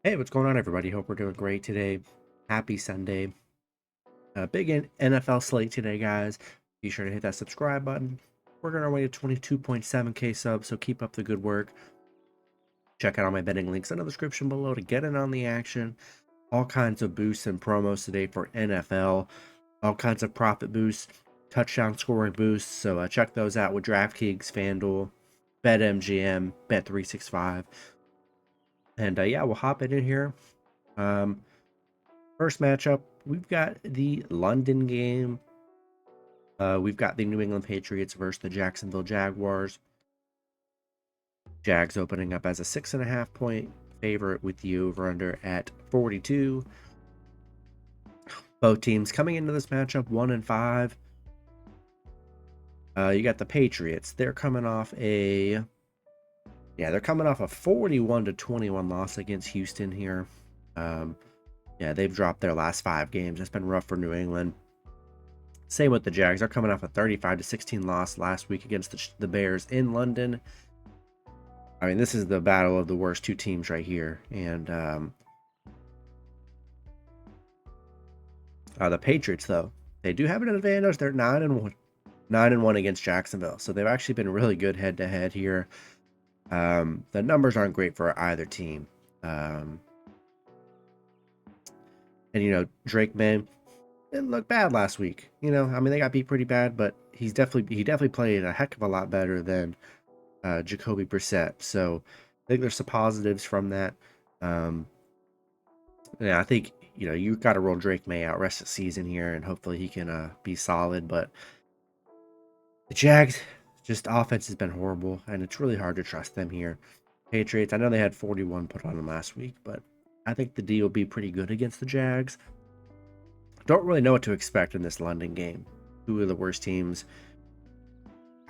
Hey, what's going on, everybody? Hope we're doing great today. Happy Sunday. Big NFL slate today, guys. Be sure to hit that subscribe button. We're on our way to 22.7K subs, so keep up the good work. Check out all my betting links in the description below to get in on the action. All kinds of boosts and promos today for NFL. All kinds of profit boosts, touchdown scoring boosts. So check those out with DraftKings, FanDuel, BetMGM, Bet365. And yeah, we'll hop it in here. First matchup, we've got the London game. We've got the New England Patriots versus the Jacksonville Jaguars. Jags opening up as a 6.5-point favorite with the over-under at 42. Both teams coming into this matchup 1-5. You got the Patriots. They're coming off a 41-21 loss against Houston here. They've dropped their last 5 games. It's been rough for New England. Same with the Jags. They're coming off a 35-16 loss last week against the Bears in London. I mean, this is the battle of the worst two teams right here. And the Patriots, though, they do have an advantage. They're 9-1 against Jacksonville. So they've actually been really good head-to-head here. The numbers aren't great for either team. And Drake May didn't look bad last week. They got beat pretty bad, but he definitely played a heck of a lot better than Jacoby Brissett. So I think there's some positives from that. I think you got to roll Drake May out rest of the season here, and hopefully he can be solid. But the Jags, just offense has been horrible, and it's really hard to trust them here. Patriots, I know they had 41 put on them last week, but I think the D will be pretty good against the Jags. Don't really know what to expect in this London game. Two of the worst teams.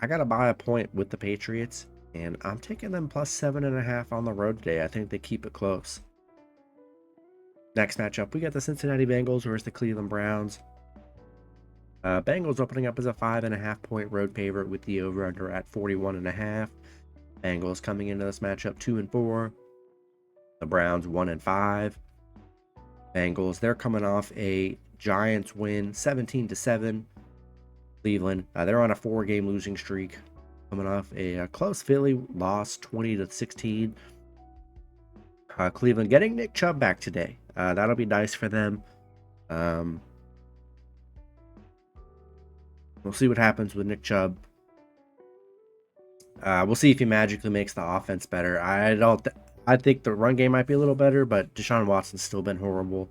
I got to buy a point with the Patriots, and I'm taking them plus 7.5 on the road today. I think they keep it close. Next matchup, we got the Cincinnati Bengals versus the Cleveland Browns. Bengals opening up as a 5.5-point road favorite with the over-under at 41.5. Bengals coming into this matchup 2-4. The Browns 1-5. Bengals, they're coming off a Giants win 17-7. Cleveland, they're on a 4-game losing streak, coming off a close Philly loss 20-16. Cleveland getting Nick Chubb back today. That'll be nice for them. We'll see what happens with Nick Chubb. We'll see if he magically makes the offense better. I think the run game might be a little better, but Deshaun Watson's still been horrible.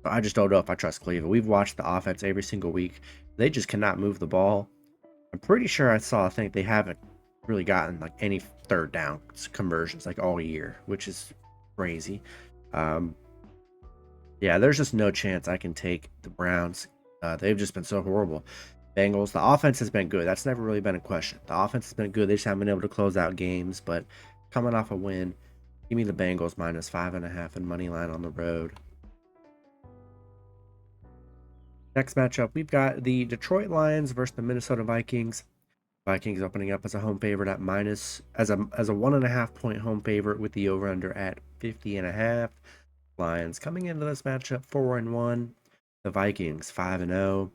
I just don't know if I trust Cleveland. We've watched the offense every single week. They just cannot move the ball. I'm pretty sure I think they haven't really gotten like any third down conversions like all year, which is crazy. There's just no chance I can take the Browns. They've just been so horrible. Bengals, the offense has been good. That's never really been a question. The offense has been good. They just haven't been able to close out games, but coming off a win, give me the Bengals minus 5.5 and money line on the road. Next matchup, we've got the Detroit Lions versus the Minnesota Vikings. Vikings opening up as a home favorite at as a 1.5-point home favorite with the over-under at 50.5. Lions coming into this matchup 4-1. The Vikings 5-0.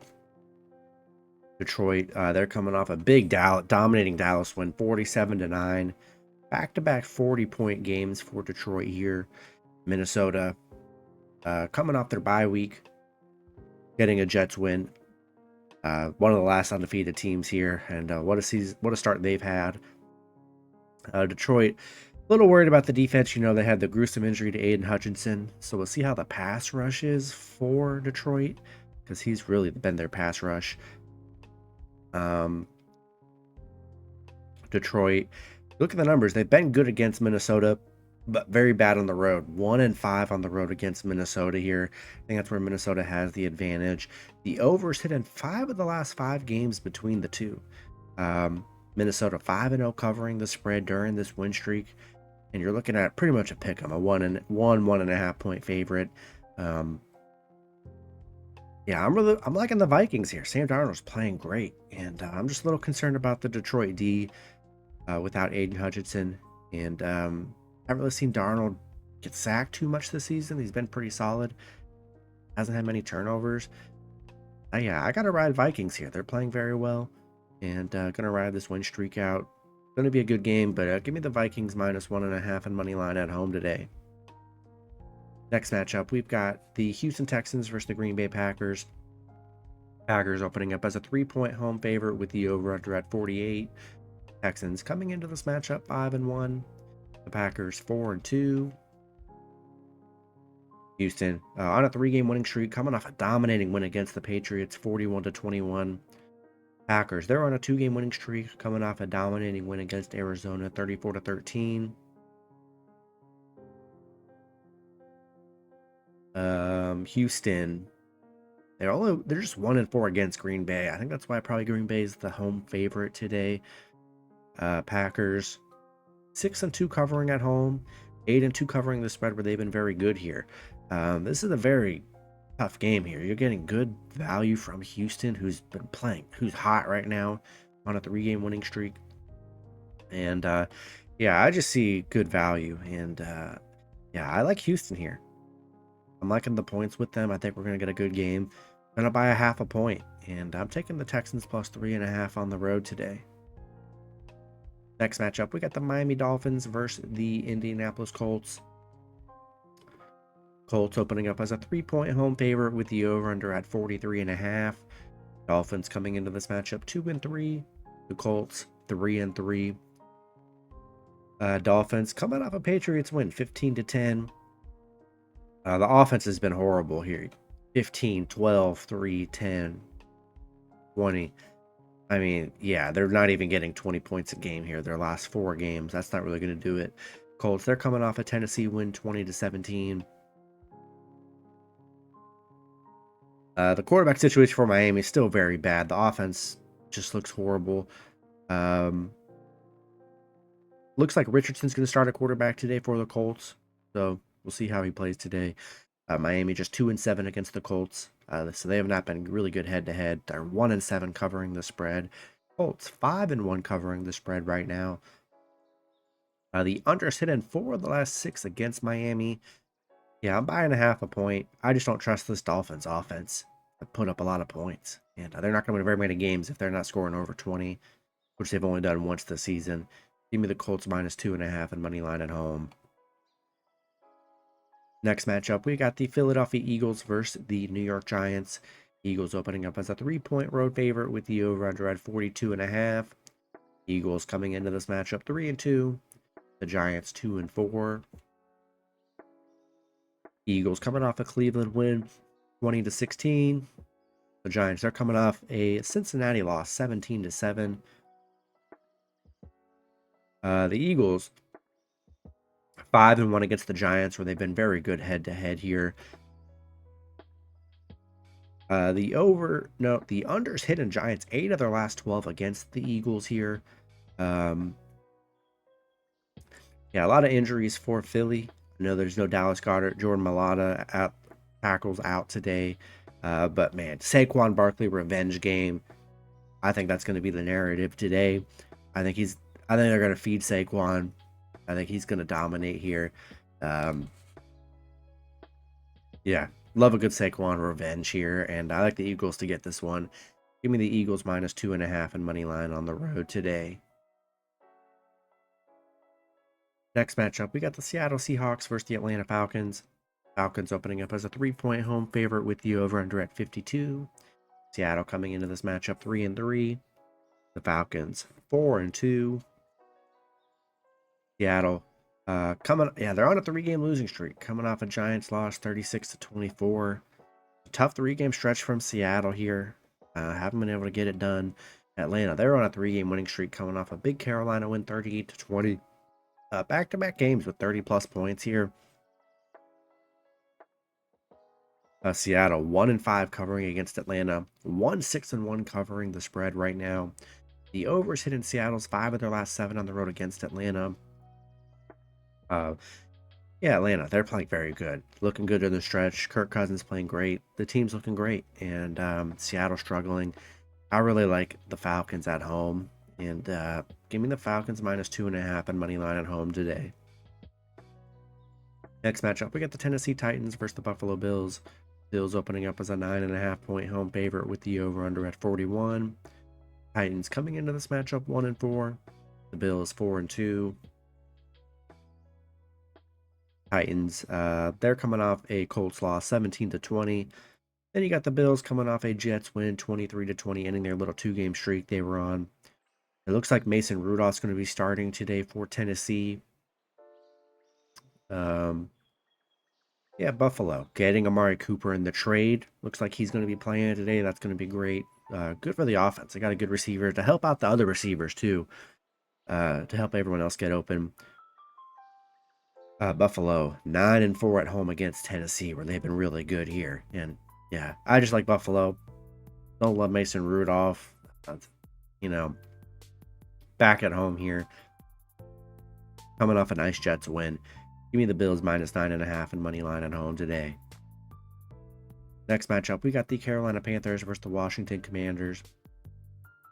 Detroit, they're coming off a big dominating Dallas win 47-9. Back-to-back 40-point games for Detroit here. Minnesota coming off their bye week, getting a Jets win. One of the last undefeated teams here, and what a start they've had. Detroit, a little worried about the defense. They had the gruesome injury to Aiden Hutchinson, so we'll see how the pass rush is for Detroit, because he's really been their pass rush. Detroit, look at the numbers. They've been good against Minnesota, but very bad on the road. 1-5 on the road against Minnesota here. I think that's where Minnesota has the advantage. The overs hit in 5 of the last 5 games between the two. Minnesota 5-0 covering the spread during this win streak, and you're looking at pretty much a pick 'em, a 1.5-point favorite. I'm liking the Vikings here. Sam Darnold's playing great, and I'm just a little concerned about the Detroit D without Aiden Hutchinson, and I haven't really seen Darnold get sacked too much this season. He's been pretty solid. Hasn't had many turnovers. Yeah, I gotta ride Vikings here. They're playing very well, and gonna ride this win streak out. Gonna be a good game, but give me the Vikings -1.5 and money line at home today. Next matchup, we've got the Houston Texans versus the Green Bay Packers. Packers opening up as a 3-point home favorite with the over/under at 48. Texans coming into this matchup 5-1. The Packers 4-2. Houston on a 3-game winning streak, coming off a dominating win against the Patriots, 41-21. Packers, they're on a 2-game winning streak, coming off a dominating win against Arizona, 34-13. Houston, they're just 1-4 against Green Bay. I think that's why probably Green Bay is the home favorite today. Packers 6-2 covering at home, 8-2 covering the spread, where they've been very good here. This is a very tough game here. You're getting good value from Houston, who's hot right now on a 3-game winning streak. And yeah, I just see good value. And yeah, I like Houston here. I'm liking the points with them. I think we're going to get a good game. I'm going to buy a 0.5 point. And I'm taking the Texans +3.5 on the road today. Next matchup, we got the Miami Dolphins versus the Indianapolis Colts. Colts opening up as a 3-point home favorite with the over/under at 43.5. Dolphins coming into this matchup 2-3. The Colts 3-3. Dolphins coming off a Patriots win 15-10. The offense has been horrible here. 15, 12, 3, 10, 20. I mean, yeah, they're not even getting 20 points a game here. Their last 4 games, that's not really going to do it. Colts, they're coming off a Tennessee win 20-17. The quarterback situation for Miami is still very bad. The offense just looks horrible. Looks like Richardson's going to start a quarterback today for the Colts. So we'll see how he plays today. Miami just 2-7 against the Colts. So they have not been really good head-to-head. They're 1-7 covering the spread. Colts 5-1 covering the spread right now. The under's hit in 4 of the last 6 against Miami. Yeah, I'm buying a 0.5 point. I just don't trust this Dolphins offense to put up a lot of points. And they're not going to win very many games if they're not scoring over 20, which they've only done once this season. Give me the Colts -2.5 and money line at home. Next matchup, we got the Philadelphia Eagles versus the New York Giants. Eagles opening up as a 3-point road favorite with the over/under at 42.5. Eagles coming into this matchup 3-2. The Giants 2-4. Eagles coming off a Cleveland win 20-16. The Giants are coming off a Cincinnati loss 17-7. The Eagles 5-1 against the Giants, where they've been very good head-to-head here. The under's hit in Giants 8 of their last 12 against the Eagles here. Yeah, a lot of injuries for Philly. I know there's no Dallas Goedert, Jordan Mailata tackles out today. But man, Saquon Barkley revenge game. I think that's going to be the narrative today. I think they're going to feed Saquon. I think he's going to dominate here. Yeah, love a good Saquon revenge here, and I like the Eagles to get this one. Give me the Eagles -2.5 and money line on the road today. Next matchup, we got the Seattle Seahawks versus the Atlanta Falcons. Falcons opening up as a 3-point home favorite with the over/under at 52. Seattle coming into this matchup 3-3. The Falcons 4-2. Seattle they're on a 3-game losing streak, coming off a Giants loss 36-24. Tough 3-game stretch from Seattle here. Haven't been able to get it done. Atlanta, they're on a 3-game winning streak, coming off a big Carolina win 38-20. Back-to-back games with 30+ points here. Seattle 1-5 covering against Atlanta, 1-6-1 covering the spread right now. The overs hit in Seattle's 5 of their last 7 on the road against Atlanta. Yeah, Atlanta, they're playing very good. Looking good in the stretch. Kirk Cousins playing great. The team's looking great. And Seattle struggling. I really like the Falcons at home. And give me the Falcons -2.5 and money line at home today. Next matchup, we got the Tennessee Titans versus the Buffalo Bills. Bills opening up as a 9.5-point home favorite with the over-under at 41. Titans coming into this matchup 1-4. The Bills 4-2. Titans, they're coming off a Colts loss 17-20. Then you got the Bills coming off a Jets win 23-20, ending their little 2-game streak they were on. It looks like Mason Rudolph's going to be starting today for Tennessee. Yeah, Buffalo getting Amari Cooper in the trade. Looks like he's going to be playing today. That's going to be great. Good for the offense. They got a good receiver to help out the other receivers too, to help everyone else get open. Buffalo 9-4 at home against Tennessee, where they've been really good here. And yeah, I just like Buffalo. Don't love Mason Rudolph. You know, back at home here, coming off a nice Jets win. Give me the Bills minus 9.5 and money line at home today. Next matchup, we got the Carolina Panthers versus the Washington Commanders.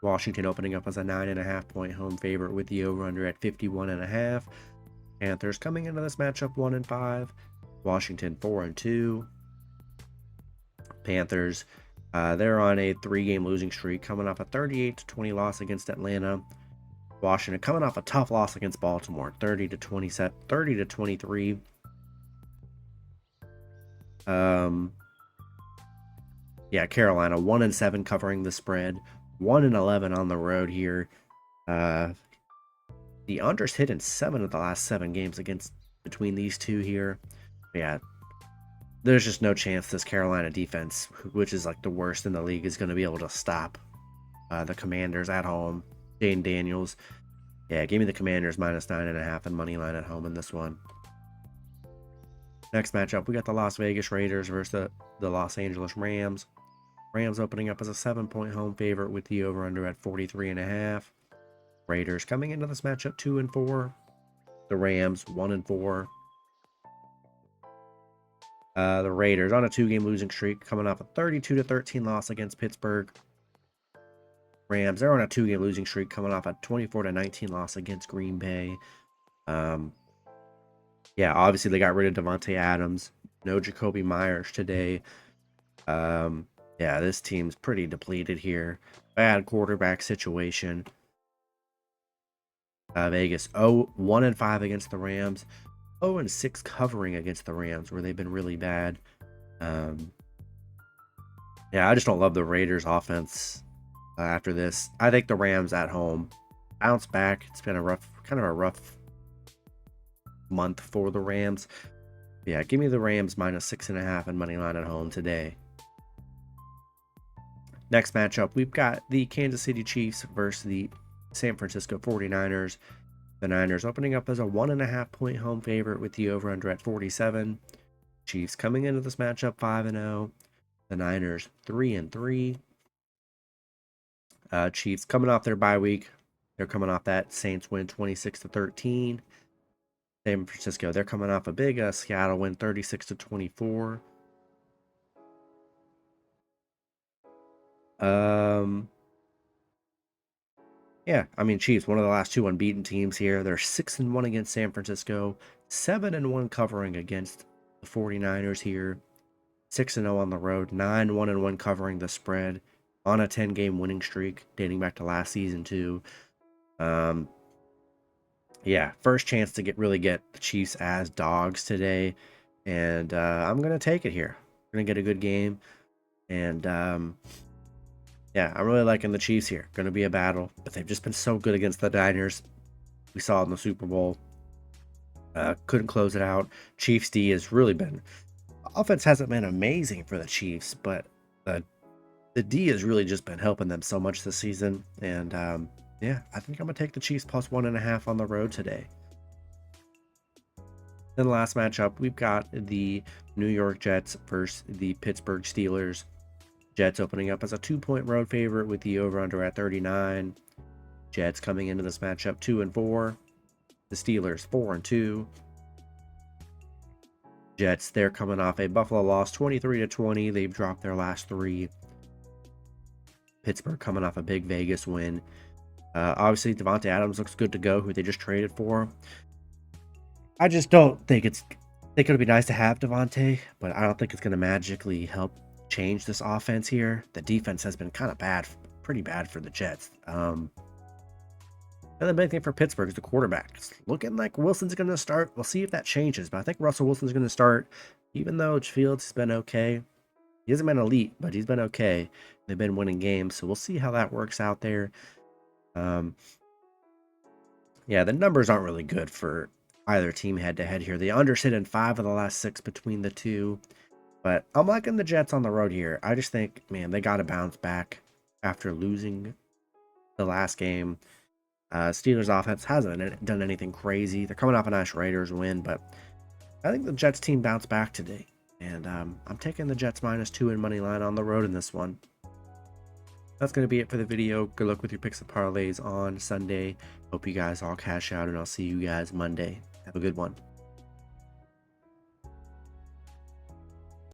Washington opening up as a 9.5-point home favorite with the over-under at 51.5. Panthers coming into this matchup 1-5. Washington 4-2. Panthers, they're on a 3-game losing streak, coming off a 38-20 loss against Atlanta. Washington coming off a tough loss against Baltimore, 30-23. Yeah, Carolina 1-7 covering the spread, 1-11 on the road here. The unders hit in 7 of the last 7 games between these two here. Yeah, there's just no chance this Carolina defense, which is like the worst in the league, is going to be able to stop the Commanders at home. Dane Daniels. Yeah, give me the Commanders minus 9.5 and money line at home in this one. Next matchup, we got the Las Vegas Raiders versus the Los Angeles Rams. Rams opening up as a 7-point home favorite with the over-under at 43.5. Raiders coming into this matchup 2-4. The Rams 1-4. The Raiders on a 2-game losing streak, coming off a 32-13 loss against Pittsburgh. Rams, they're on a 2-game losing streak, coming off a 24-19 loss against Green Bay. Yeah, obviously they got rid of Devontae Adams. No Jacoby Myers today. Yeah, this team's pretty depleted here. Bad quarterback situation. Vegas 1-5 against the Rams. 0-6 covering against the Rams, where they've been really bad. Yeah, I just don't love the Raiders offense. After this, I think the Rams at home bounce back. It's been a rough month for the Rams. Yeah, give me the Rams minus 6.5 and money line at home today. Next matchup, we've got the Kansas City Chiefs versus the San Francisco 49ers. The Niners opening up as a 1.5-point home favorite with the over-under at 47. Chiefs coming into this matchup 5-0. The Niners 3-3. Chiefs coming off their bye week. They're coming off that Saints win 26-13. San Francisco, they're coming off a big Seattle win 36-24. Yeah, I mean, Chiefs, one of the last 2 unbeaten teams here. They're 6-1 against San Francisco, 7-1 covering against the 49ers here, 6-0 on the road, 9-1-1 covering the spread on a 10-game winning streak dating back to last season too. Yeah, first chance to really get the Chiefs as dogs today, and I'm gonna take it here. We're gonna get a good game, and yeah, I'm really liking the Chiefs here. Going to be a battle, but they've just been so good against the Niners. We saw it in the Super Bowl. Couldn't close it out. Chiefs D has really been... Offense hasn't been amazing for the Chiefs, but the D has really just been helping them so much this season. And yeah, I think I'm going to take the Chiefs plus 1.5 on the road today. Then the last matchup, we've got the New York Jets versus the Pittsburgh Steelers. Jets opening up as a 2-point road favorite with the over-under at 39. Jets coming into this matchup 2-4. The Steelers 4-2. Jets, they're coming off a Buffalo loss 23-20. They've dropped their last 3. Pittsburgh coming off a big Vegas win. Obviously, Devontae Adams looks good to go, who they just traded for. I just don't think it's think it would be nice to have Devontae, but I don't think it's going to magically help change this offense here. The defense has been kind of bad, pretty bad for the Jets. And the big thing for Pittsburgh is the quarterback. It's looking like Wilson's going to start. We'll see if that changes, but I think Russell Wilson's going to start, even though Fields has been okay. He hasn't been elite, but he's been okay. They've been winning games, so we'll see how that works out there. Yeah, the numbers aren't really good for either team head-to-head here. The under sit in 5 of the last 6 between the two, but I'm liking the Jets on the road here. I just think, man, they got to bounce back after losing the last game. Steelers offense hasn't done anything crazy. They're coming off a nice Raiders win, but I think the Jets team bounced back today. And I'm taking the Jets -2 in money line on the road in this one. That's going to be it for the video. Good luck with your picks and parlays on Sunday. Hope you guys all cash out, and I'll see you guys Monday. Have a good one.